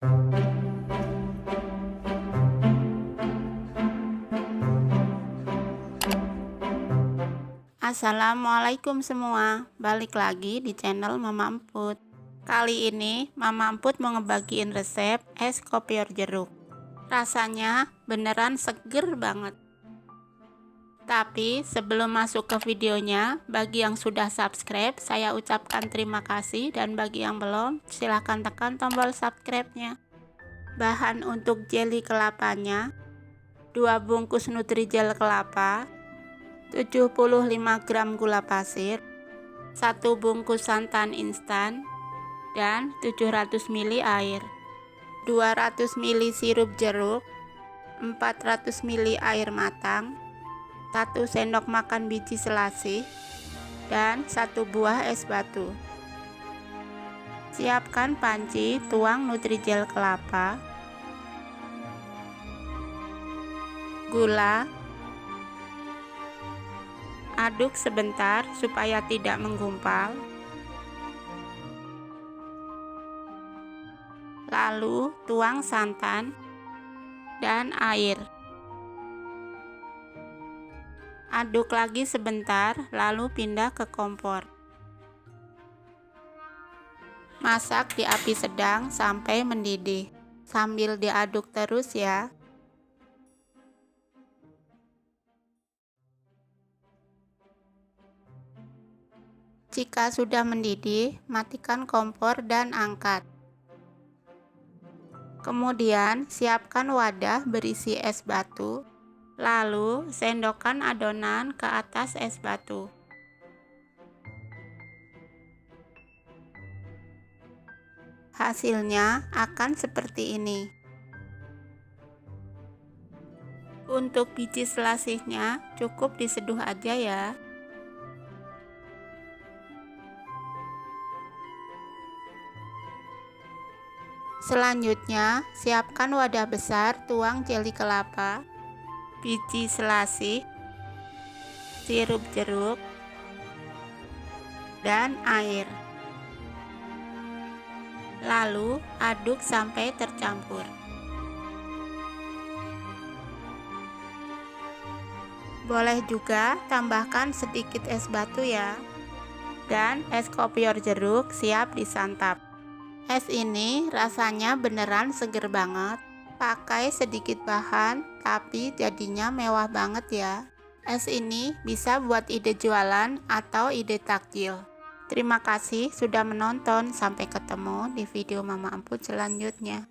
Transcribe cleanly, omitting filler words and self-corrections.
Assalamualaikum semua, balik lagi di channel Mama Emput. Kali ini Mama Emput mau ngebagiin resep es kopior jeruk. Rasanya beneran seger banget. Tapi sebelum masuk ke videonya, bagi yang sudah subscribe, saya ucapkan terima kasih, dan bagi yang belum, silahkan tekan tombol subscribe-nya. Bahan untuk jelly kelapanya: 2 bungkus Nutrijel kelapa, 75 gram gula pasir, 1 bungkus santan instan, dan 700 ml air, 200 ml sirup jeruk, 400 ml air matang, 1 sendok makan biji selasih, dan 1 buah es batu. Siapkan panci, tuang Nutrijel kelapa, gula, aduk sebentar supaya tidak menggumpal. Lalu tuang santan dan air. Aduk lagi sebentar, lalu pindah ke kompor. Masak di api sedang sampai mendidih, sambil diaduk terus ya. Jika sudah mendidih, matikan kompor dan angkat. Kemudian siapkan wadah berisi es batu, lalu sendokkan adonan ke atas es batu. Hasilnya akan seperti ini. Untuk biji selasihnya cukup diseduh aja ya. Selanjutnya, siapkan wadah besar, tuang jeli kelapa, biji selasih, sirup jeruk, dan air. Lalu aduk sampai tercampur. Boleh juga tambahkan sedikit es batu ya. Dan es kopior jeruk siap disantap. Es ini rasanya beneran seger banget. Pakai sedikit bahan, tapi jadinya mewah banget ya. Es ini bisa buat ide jualan atau ide takjil. Terima kasih sudah menonton. Sampai ketemu di video Mama Emput selanjutnya.